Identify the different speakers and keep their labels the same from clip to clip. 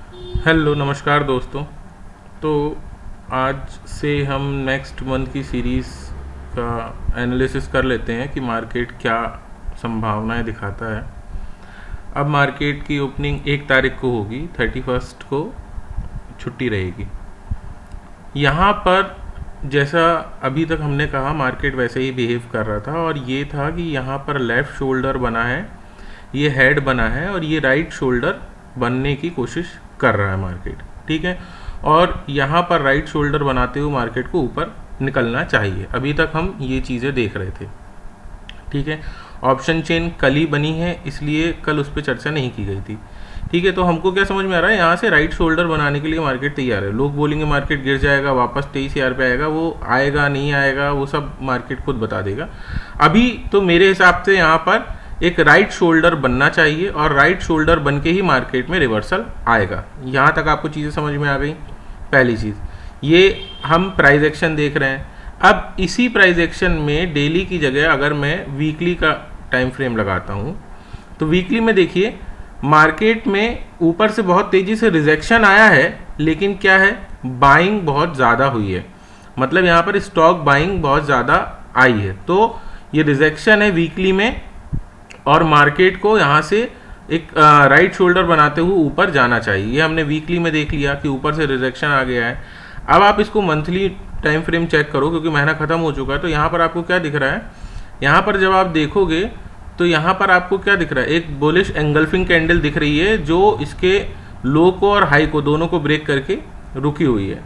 Speaker 1: Hello नमस्कार दोस्तों। तो आज से हम नेक्स्ट मंथ की सीरीज़ का एनालिसिस कर लेते हैं कि मार्केट क्या संभावनाएं दिखाता है। अब मार्केट की ओपनिंग 1 तारीख को होगी, 31 को छुट्टी रहेगी। यहाँ पर जैसा अभी तक हमने कहा मार्केट वैसे ही बिहेव कर रहा था, और ये था कि यहाँ पर लेफ़्ट शोल्डर बना है, ये हेड बना है और ये राइट शोल्डर बनने की कोशिश कर रहा है मार्केट। ठीक है, और यहाँ पर राइट शोल्डर बनाते हुए मार्केट को ऊपर निकलना चाहिए। अभी तक हम ये चीज़ें देख रहे थे। ठीक है, ऑप्शन चेन कल ही बनी है, इसलिए कल उस पर चर्चा नहीं की गई थी। ठीक है, तो हमको क्या समझ में आ रहा है, यहाँ से राइट शोल्डर बनाने के लिए मार्केट तैयार है। लोग बोलेंगे मार्केट गिर जाएगा, वापस 23,000 पे आएगा, वो आएगा नहीं आएगा वो सब मार्केट खुद बता देगा। अभी तो मेरे हिसाब से यहाँ पर एक राइट शोल्डर बनना चाहिए, और राइट शोल्डर बन के ही मार्केट में रिवर्सल आएगा। यहाँ तक आपको चीज़ें समझ में आ गई। पहली चीज़, ये हम प्राइस एक्शन देख रहे हैं। अब इसी प्राइस एक्शन में डेली की जगह अगर मैं वीकली का टाइम फ्रेम लगाता हूँ, तो वीकली में देखिए मार्केट में ऊपर से बहुत तेज़ी से रिजेक्शन आया है, लेकिन क्या है, बाइंग बहुत ज़्यादा हुई है। मतलब यहाँ पर स्टॉक बाइंग बहुत ज़्यादा आई है। तो ये रिजेक्शन है वीकली में, और मार्केट को यहाँ से एक राइट शोल्डर बनाते हुए ऊपर जाना चाहिए। ये हमने वीकली में देख लिया कि ऊपर से रिजेक्शन आ गया है। अब आप इसको मंथली टाइम फ्रेम चेक करो, क्योंकि महीना खत्म हो चुका है। तो यहाँ पर आपको क्या दिख रहा है, यहाँ पर जब आप देखोगे तो यहाँ पर आपको क्या दिख रहा है, एक बुलिश एंगल्फिंग कैंडल दिख रही है, जो इसके लो को और हाई को दोनों को ब्रेक करके रुकी हुई है।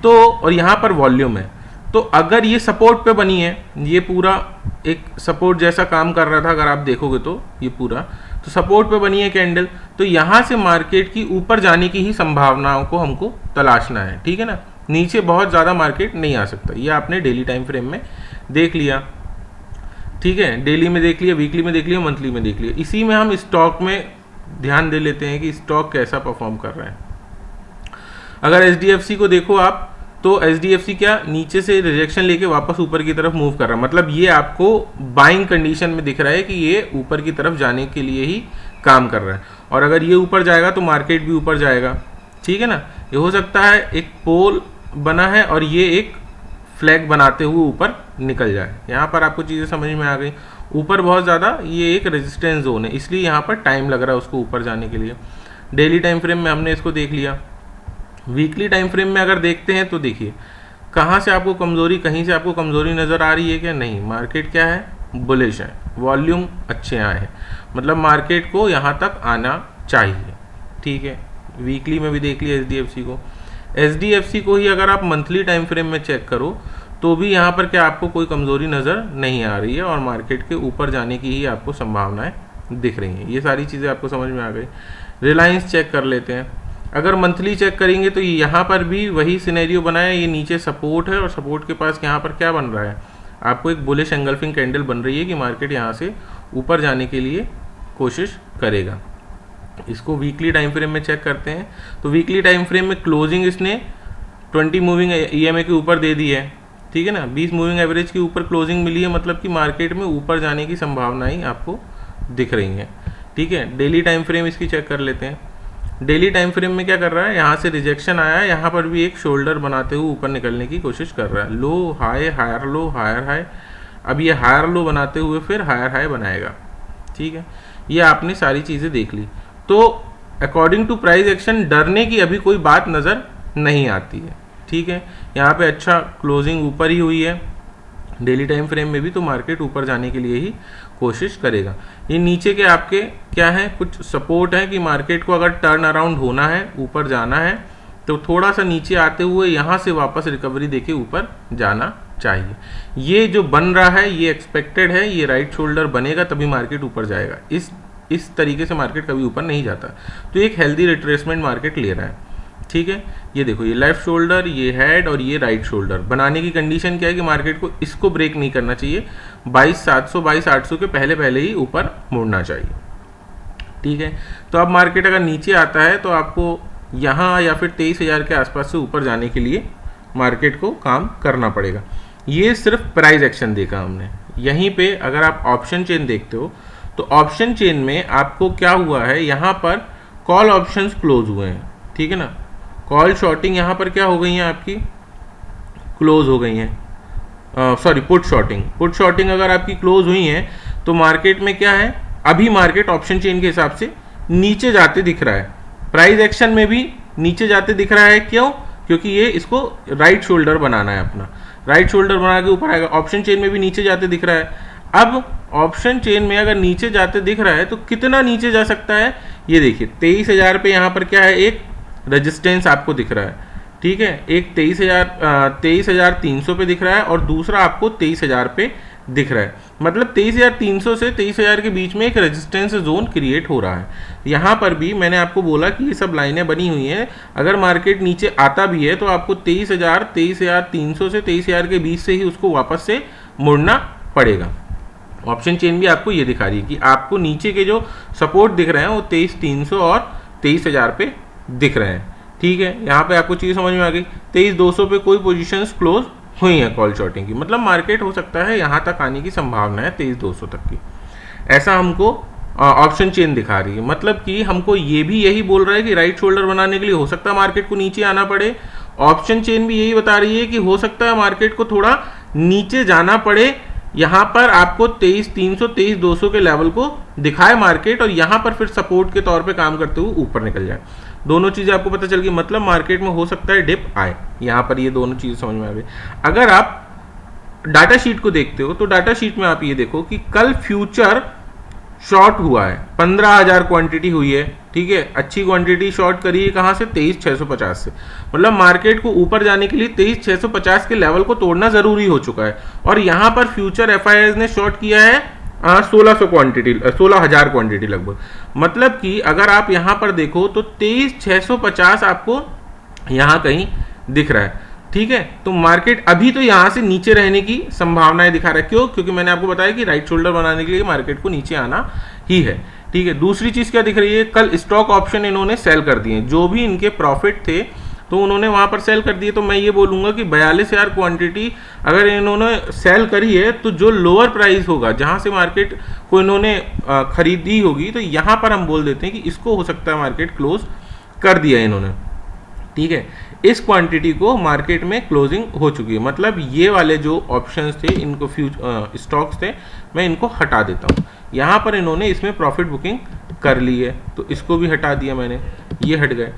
Speaker 1: तो और यहाँ पर वॉल्यूम है। तो अगर ये सपोर्ट पे बनी है, ये पूरा एक सपोर्ट जैसा काम कर रहा था, अगर आप देखोगे तो ये पूरा तो सपोर्ट पे बनी है कैंडल, तो यहाँ से मार्केट की ऊपर जाने की ही संभावनाओं को हमको तलाशना है। ठीक है ना, नीचे बहुत ज़्यादा मार्केट नहीं आ सकता। ये आपने डेली टाइम फ्रेम में देख लिया। ठीक है, डेली में देख लिया, वीकली में देख लिया, मंथली में देख लिया। इसी में हम स्टॉक में ध्यान दे लेते हैं कि स्टॉक कैसा परफॉर्म कर रहा है। अगर एचडीएफसी को देखो आप, तो एचडीएफसी क्या नीचे से रिजेक्शन लेके वापस ऊपर की तरफ मूव कर रहा है। मतलब ये आपको बाइंग कंडीशन में दिख रहा है कि ये ऊपर की तरफ जाने के लिए ही काम कर रहा है। और अगर ये ऊपर जाएगा तो मार्केट भी ऊपर जाएगा। ठीक है ना, ये हो सकता है एक पोल बना है और ये एक फ्लैग बनाते हुए ऊपर निकल जाए। यहाँ पर आपको चीज़ें समझ में आ गई। ऊपर बहुत ज़्यादा ये एक रेजिस्टेंस जोन है, इसलिए यहाँ पर टाइम लग रहा है उसको ऊपर जाने के लिए। डेली टाइम फ्रेम में हमने इसको देख लिया। वीकली टाइम फ्रेम में अगर देखते हैं तो देखिए कहाँ से आपको कमज़ोरी, कहीं से आपको कमज़ोरी नज़र आ रही है क्या? नहीं, मार्केट क्या है, बुलिश है, वॉल्यूम अच्छे आए हैं, मतलब मार्केट को यहाँ तक आना चाहिए। ठीक है, वीकली में भी देख लिया एचडीएफसी को। एचडीएफसी को ही अगर आप मंथली टाइम फ्रेम में चेक करो तो भी यहाँ पर क्या आपको कोई कमज़ोरी नज़र नहीं आ रही है, और मार्केट के ऊपर जाने की ही आपको संभावनाएं दिख रही हैं। ये सारी चीज़ें आपको समझ में आ गई। रिलायंस चेक कर लेते हैं। अगर मंथली चेक करेंगे तो यहाँ पर भी वही सिनेरियो बना है। ये नीचे सपोर्ट है, और सपोर्ट के पास यहाँ पर क्या बन रहा है, आपको एक बुलिश एंगल्फिंग कैंडल बन रही है कि मार्केट यहाँ से ऊपर जाने के लिए कोशिश करेगा। इसको वीकली टाइम फ्रेम में चेक करते हैं, तो वीकली टाइम फ्रेम में क्लोजिंग इसने 20 मूविंग ईएमए के ऊपर दे दी है। ठीक है ना, 20 मूविंग एवरेज के ऊपर क्लोजिंग मिली है, मतलब कि मार्केट में ऊपर जाने की संभावनाएं आपको दिख रही हैं। ठीक है, डेली टाइम फ्रेम इसकी चेक कर लेते हैं। डेली टाइम फ्रेम में क्या कर रहा है, यहाँ से रिजेक्शन आया है, यहाँ पर भी एक शोल्डर बनाते हुए ऊपर निकलने की कोशिश कर रहा है। Low high, higher low, higher high. अब ये हायर लो बनाते हुए फिर हायर हाई बनाएगा। ठीक है, ये आपने सारी चीज़ें देख ली। तो अकॉर्डिंग टू प्राइस एक्शन डरने की अभी कोई बात नज़र नहीं आती है। ठीक है, यहाँ पे अच्छा क्लोजिंग ऊपर ही हुई है डेली टाइम फ्रेम में भी, तो मार्केट ऊपर जाने के लिए ही कोशिश करेगा। ये नीचे के आपके क्या है, कुछ सपोर्ट है कि मार्केट को अगर टर्न अराउंड होना है, ऊपर जाना है, तो थोड़ा सा नीचे आते हुए यहाँ से वापस रिकवरी देके ऊपर जाना चाहिए। ये जो बन रहा है ये एक्सपेक्टेड है, ये राइट शोल्डर बनेगा तभी मार्केट ऊपर जाएगा। इस तरीके से मार्केट कभी ऊपर नहीं जाता। तो एक हेल्दी रिट्रेसमेंट मार्केट ले रहा है। ठीक है, ये देखो, ये लेफ्ट शोल्डर, ये हेड और ये राइट शोल्डर बनाने की कंडीशन क्या है कि मार्केट को इसको ब्रेक नहीं करना चाहिए। 22,700 22,800 के पहले पहले ही ऊपर मुड़ना चाहिए। ठीक है, तो अब मार्केट अगर नीचे आता है तो आपको यहाँ या फिर 23,000 के आसपास से ऊपर जाने के लिए मार्केट को काम करना पड़ेगा। ये सिर्फ प्राइस एक्शन देखा हमने। यहीं पे अगर आप ऑप्शन चेन देखते हो तो ऑप्शन चेन में आपको क्या हुआ है, यहाँ पर कॉल ऑप्शंस क्लोज हुए हैं। ठीक है ना। कॉल शॉर्टिंग यहाँ पर क्या हो गई है आपकी, क्लोज हो गई हैं, sorry put shorting. Put shorting अगर आपकी क्लोज हुई है तो मार्केट में क्या है, अभी मार्केट ऑप्शन चेन के हिसाब से नीचे जाते दिख रहा है, प्राइस एक्शन में भी नीचे जाते दिख रहा है। क्यों? क्योंकि ये इसको राइट शोल्डर बनाना है अपना, राइट शोल्डर बना के ऊपर आएगा। ऑप्शन चेन में भी नीचे जाते दिख रहा है। अब ऑप्शन चेन में अगर नीचे जाते दिख रहा है तो कितना नीचे जा सकता है, ये देखिए 23,000 पे यहाँ पर क्या है, एक रेजिस्टेंस आपको दिख रहा है, ठीक है। एक 23,300 पे दिख रहा है और दूसरा आपको 23,000 पे दिख रहा है। मतलब 23,300 से 23,000 के बीच में एक रेजिस्टेंस जोन क्रिएट हो रहा है। यहाँ पर भी मैंने आपको बोला कि ये सब लाइनें बनी हुई हैं, अगर मार्केट नीचे आता भी है तो आपको 23,000, 23,300 से 23,000 के बीच से ही उसको वापस से मुड़ना पड़ेगा। ऑप्शन चेन भी आपको ये दिखा रही है कि आपको नीचे के जो सपोर्ट दिख रहे हैं वो 23,300 और 23,000 पे दिख रहे हैं, ठीक है। यहाँ पे आपको चीज़ समझ में आ गई। 23,200 पे कोई पोजीशंस क्लोज हुई है कॉल शॉर्टिंग की, मतलब मार्केट हो सकता है यहाँ तक आने की संभावना है 23,200 तक की। ऐसा हमको ऑप्शन चेन दिखा रही है। मतलब कि हमको ये भी यही बोल रहा है कि राइट शोल्डर बनाने के लिए हो सकता है मार्केट को नीचे आना पड़े। ऑप्शन चेन भी यही बता रही है कि हो सकता है मार्केट को थोड़ा नीचे जाना पड़े। यहाँ पर आपको 23,300, 23,200 के लेवल को दिखाए मार्केट और यहाँ पर फिर सपोर्ट के तौर पे काम करते हुए ऊपर निकल जाए। दोनों चीज़ें आपको पता चल गई, मतलब मार्केट में हो सकता है डिप आए। यहाँ पर ये दोनों चीज़ें समझ में आ गई। अगर आप डाटा शीट को देखते हो तो डाटा शीट में आप ये देखो कि कल फ्यूचर शॉर्ट हुआ है, 15,000 क्वांटिटी हुई है, ठीक है। अच्छी क्वांटिटी शॉर्ट करी है कहाँ से, 23,650 से। मतलब मार्केट को ऊपर जाने के लिए 23,650 के लेवल को तोड़ना जरूरी हो चुका है। और यहाँ पर फ्यूचर एफआईआईज ने शॉर्ट किया है 1600 क्वांटिटी, 16,000 क्वांटिटी लगभग। मतलब कि अगर आप यहाँ पर देखो तो 23,650 आपको यहाँ कहीं दिख रहा है, ठीक है। तो मार्केट अभी तो यहाँ से नीचे रहने की संभावनाएं दिखा रहा है। क्यों? क्योंकि मैंने आपको बताया कि राइट शोल्डर बनाने के लिए मार्केट को नीचे आना ही है, ठीक है। दूसरी चीज क्या दिख रही है, कल स्टॉक ऑप्शन इन्होंने सेल कर दिए, जो भी इनके प्रॉफिट थे तो उन्होंने वहां पर सेल कर दिए। तो मैं ये बोलूंगा कि 42,000 क्वांटिटी अगर इन्होंने सेल करी है तो जो लोअर प्राइस होगा जहां से मार्केट को इन्होंने खरीदी होगी, तो यहां पर हम बोल देते हैं कि इसको हो सकता है मार्केट क्लोज कर दिया इन्होंने, ठीक है। इस क्वांटिटी को मार्केट में क्लोजिंग हो चुकी है। मतलब ये वाले जो ऑप्शंस थे, इनको स्टॉक्स थे, मैं इनको हटा देता हूँ। यहाँ पर इन्होंने इसमें प्रॉफिट बुकिंग कर ली है तो इसको भी हटा दिया मैंने, ये हट गए।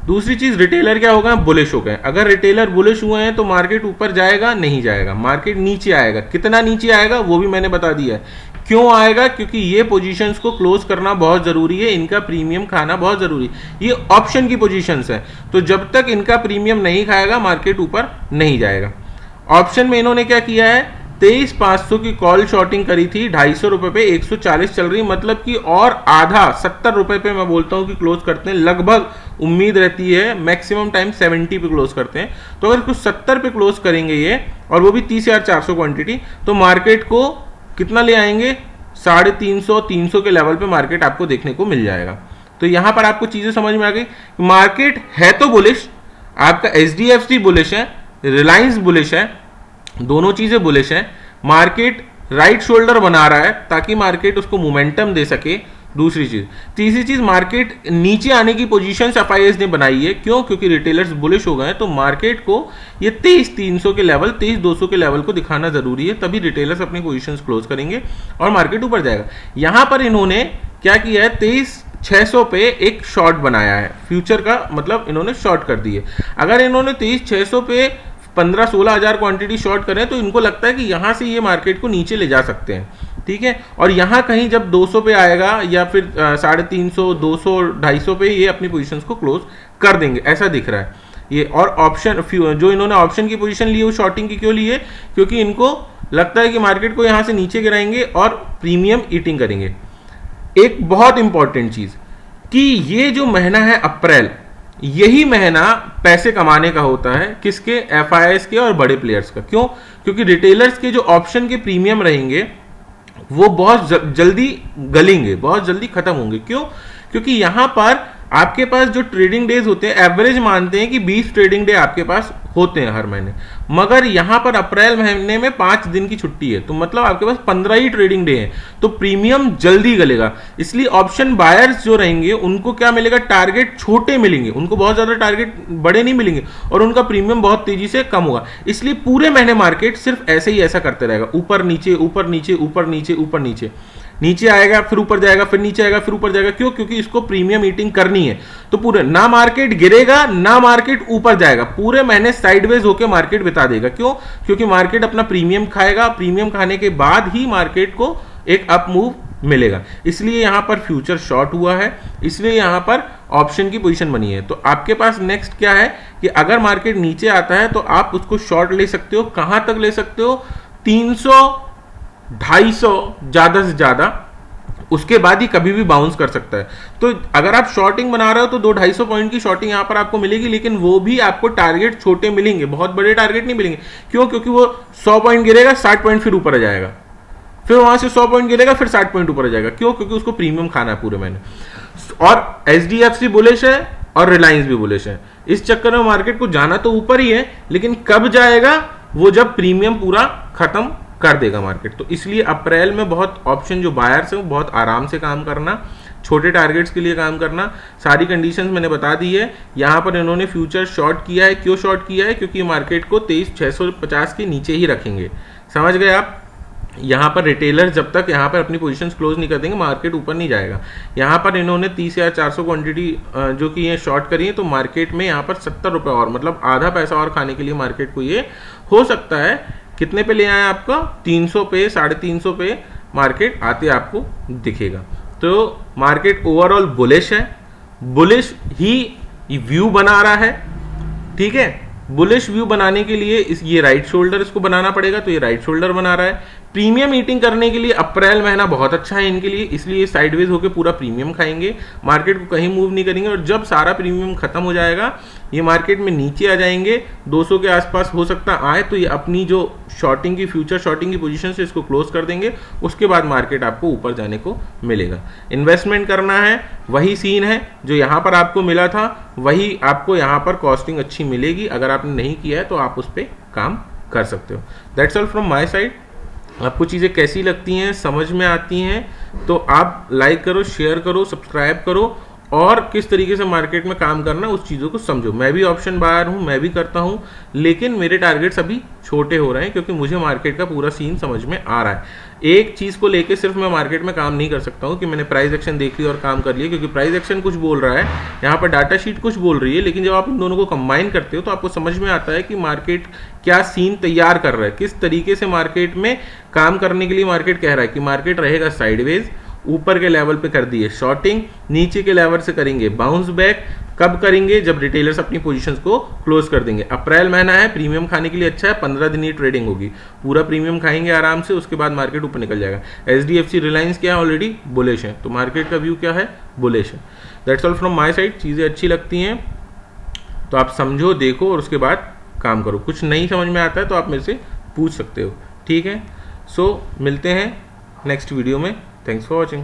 Speaker 1: दूसरी चीज, रिटेलर क्या होगा, बुलिश हो गए। अगर रिटेलर बुलिश हुए हैं तो मार्केट ऊपर जाएगा, नहीं जाएगा, मार्केट नीचे आएगा। कितना नीचे आएगा वो भी मैंने बता दिया है। क्यों आएगा? क्योंकि ये पोजीशंस को क्लोज करना बहुत जरूरी है, इनका प्रीमियम खाना बहुत जरूरी है। ये ऑप्शन की पोजीशंस है, तो जब तक इनका प्रीमियम नहीं खाएगा मार्केट ऊपर नहीं जाएगा। ऑप्शन में इन्होंने क्या किया है, 23,500 की कॉल शॉर्टिंग करी थी, 250 रुपए पे 140 चल रही, मतलब कि और आधा 70 रुपए पे मैं बोलता हूं कि क्लोज करते हैं। लगभग उम्मीद रहती है मैक्सिमम टाइम 70 पे क्लोज करते हैं। तो अगर कुछ 70 पे क्लोज करेंगे ये, और वो भी 30,400 क्वांटिटी, तो मार्केट को कितना ले आएंगे, 350, 300 के लेवल पे मार्केट आपको देखने को मिल जाएगा। तो यहां पर आपको चीजें समझ में आ गई। मार्केट है तो बुलिश, आपका HDFC बुलिश है, रिलायंस बुलिश है, दोनों चीजें बुलिश हैं। मार्केट राइट शोल्डर बना रहा है ताकि मार्केट उसको मोमेंटम दे सके। दूसरी चीज, तीसरी चीज, मार्केट नीचे आने की पोजीशन एफआईआईज ने बनाई है। क्यों? क्योंकि रिटेलर्स बुलिश हो गए हैं, तो मार्केट को ये 23,300 के लेवल, 23,200 के लेवल को दिखाना जरूरी है, तभी रिटेलर्स अपनी पोजीशंस क्लोज करेंगे और मार्केट ऊपर जाएगा। यहां पर इन्होंने क्या किया है, 23,600 पे एक शॉर्ट बनाया है फ्यूचर का, मतलब इन्होंने शॉर्ट कर दी है। अगर इन्होंने 23,600 पे 15-16 हजार क्वांटिटी शॉर्ट करें तो इनको लगता है कि यहां से ये मार्केट को नीचे ले जा सकते हैं, ठीक है। और यहां कहीं जब 200 पे आएगा या फिर 350, 200, 250 पे ये अपनी पोजीशंस को क्लोज कर देंगे, ऐसा दिख रहा है ये। और ऑप्शन जो इन्होंने ऑप्शन की पोजीशन ली है वो शॉर्टिंग की क्यों ली है, क्योंकि इनको लगता है कि मार्केट को यहां से नीचे गिराएंगे और प्रीमियम ईटिंग करेंगे। एक बहुत इंपॉर्टेंट चीज कि ये जो महीना है अप्रैल, यही महीना पैसे कमाने का होता है, किसके, एफआईआईज के और बड़े प्लेयर्स का। क्यों? क्योंकि रिटेलर्स के जो ऑप्शन के प्रीमियम रहेंगे वो बहुत जल्दी गलेंगे, बहुत जल्दी खत्म होंगे। क्यों? क्योंकि यहां पर आपके पास जो ट्रेडिंग डेज होते हैं, एवरेज मानते हैं कि 20 ट्रेडिंग डे आपके पास होते हैं हर महीने, मगर यहाँ पर अप्रैल महीने में 5 दिन की छुट्टी है, तो मतलब आपके पास 15 ही ट्रेडिंग डे हैं, तो प्रीमियम जल्दी गलेगा। इसलिए ऑप्शन बायर्स जो रहेंगे उनको क्या मिलेगा, टारगेट छोटे मिलेंगे, उनको बहुत ज्यादा टारगेट बड़े नहीं मिलेंगे और उनका प्रीमियम बहुत तेजी से कम होगा। इसलिए पूरे महीने मार्केट सिर्फ ऐसे ही ऐसा करते रहेगा, ऊपर नीचे ऊपर नीचे ऊपर नीचे ऊपर नीचे, नीचे आएगा फिर ऊपर जाएगा, फिर नीचे आएगा फिर ऊपर जाएगा। क्यों? क्योंकि इसको प्रीमियम ईटिंग करनी है। तो पूरे ना मार्केट गिरेगा ना मार्केट ऊपर जाएगा, पूरे महीने साइडवेज होकर मार्केट बिता देगा। क्यों? क्योंकि मार्केट अपना प्रीमियम खाएगा, प्रीमियम खाने के बाद ही मार्केट को एक अप मूव मिलेगा। इसलिए यहां पर फ्यूचर शॉर्ट हुआ है, इसलिए यहां पर ऑप्शन की पोजीशन बनी है। तो आपके पास नेक्स्ट क्या है कि अगर मार्केट नीचे आता है तो आप उसको शॉर्ट ले सकते हो। कहां तक ले सकते हो? 300 250 ज्यादा से ज्यादा, उसके बाद ही कभी भी बाउंस कर सकता है। तो अगर आप शॉर्टिंग बना रहे हो तो 200-250 पॉइंट की शॉर्टिंग यहां पर आपको मिलेगी, लेकिन वो भी आपको टारगेट छोटे मिलेंगे, बहुत बड़े टारगेट नहीं मिलेंगे। क्यों? क्योंकि वो 100 पॉइंट गिरेगा, 60 पॉइंट फिर ऊपर आ जाएगा, फिर वहां से 100 पॉइंट गिरेगा, फिर 60 पॉइंट ऊपर आ जाएगा। क्यों? क्योंकि उसको प्रीमियम खाना है पूरे महीने। और एचडीएफसी बुलिश है और रिलायंस भी बुलिश है। इस चक्कर में मार्केट को जाना तो ऊपर ही है, लेकिन कब जाएगा? वो जब प्रीमियम पूरा खत्म कर देगा मार्केट। तो इसलिए अप्रैल में बहुत ऑप्शन जो बायर्स है वो बहुत आराम से काम करना, छोटे टारगेट्स के लिए काम करना। सारी कंडीशंस मैंने बता दी है। यहाँ पर इन्होंने फ्यूचर शॉर्ट किया है। क्यों शॉर्ट किया है? क्योंकि मार्केट को 23,650 के नीचे ही रखेंगे। समझ गए आप? यहाँ पर रिटेलर जब तक यहाँ पर अपनी पोजीशंस क्लोज नहीं कर देंगे मार्केट ऊपर नहीं जाएगा। यहाँ पर इन्होंने 30,400 क्वांटिटी जो कि ये शॉर्ट करी है, तो मार्केट में यहाँ पर 70 रुपये और, मतलब आधा पैसा और खाने के लिए मार्केट को ये हो सकता है। कितने पे ले आए आपका? 300 पे, 350 पे मार्केट आते आपको दिखेगा। तो मार्केट ओवरऑल बुलिश है, बुलिश ही व्यू बना रहा है। ठीक है, बुलिश व्यू बनाने के लिए ये राइट शोल्डर इसको बनाना पड़ेगा, तो ये राइट शोल्डर बना रहा है। प्रीमियम ईटिंग करने के लिए अप्रैल महीना बहुत अच्छा है इनके लिए, इसलिए ये साइडवेज होकर पूरा प्रीमियम खाएंगे, मार्केट को कहीं मूव नहीं करेंगे। और जब सारा प्रीमियम खत्म हो जाएगा ये मार्केट में नीचे आ जाएंगे, 200 के आसपास हो सकता आए, तो ये अपनी जो शॉर्टिंग की फ्यूचर शॉर्टिंग की पोजीशन से इसको क्लोज कर देंगे। उसके बाद मार्केट आपको ऊपर जाने को मिलेगा। इन्वेस्टमेंट करना है, वही सीन है जो यहाँ पर आपको मिला था, वही आपको यहाँ पर कॉस्टिंग अच्छी मिलेगी। अगर आपने नहीं किया है तो आप उस पर काम कर सकते हो। That's all from my side. आपको चीज़ें कैसी लगती हैं, समझ में आती हैं, तो आप लाइक करो, शेयर करो, सब्सक्राइब करो, और किस तरीके से मार्केट में काम करना उस चीज़ों को समझो। मैं भी ऑप्शन बायर हूँ, मैं भी करता हूँ, लेकिन मेरे टारगेट्स अभी छोटे हो रहे हैं क्योंकि मुझे मार्केट का पूरा सीन समझ में आ रहा है। एक चीज़ को लेके सिर्फ मैं मार्केट में काम नहीं कर सकता हूँ कि मैंने प्राइस एक्शन देख लिया और काम कर लिया, क्योंकि प्राइस एक्शन कुछ बोल रहा है, यहाँ पर डाटा शीट कुछ बोल रही है, लेकिन जब आप इन दोनों को कंबाइन करते हो तो आपको समझ में आता है कि मार्केट क्या सीन तैयार कर रहा है, किस तरीके से मार्केट में काम करने के लिए मार्केट कह रहा है कि मार्केट रहेगा साइडवेज, ऊपर के लेवल पे कर दिए शॉर्टिंग, नीचे के लेवल से करेंगे बाउंस बैक। कब करेंगे? जब रिटेलर्स अपनी पोजीशंस को क्लोज कर देंगे। अप्रैल महीना है, प्रीमियम खाने के लिए अच्छा है, 15 दिन ही ट्रेडिंग होगी, पूरा प्रीमियम खाएंगे आराम से, उसके बाद मार्केट ऊपर निकल जाएगा। एचडीएफसी रिलायंस क्या है? ऑलरेडी बुलिश है, तो मार्केट का व्यू क्या है? बुलिश है। That's all from my side. चीज़ें अच्छी लगती हैं तो आप समझो, देखो और उसके बाद काम करो। कुछ नहीं समझ में आता है तो आप मेरे से पूछ सकते हो। ठीक है, सो मिलते हैं नेक्स्ट वीडियो में। Thanks for watching.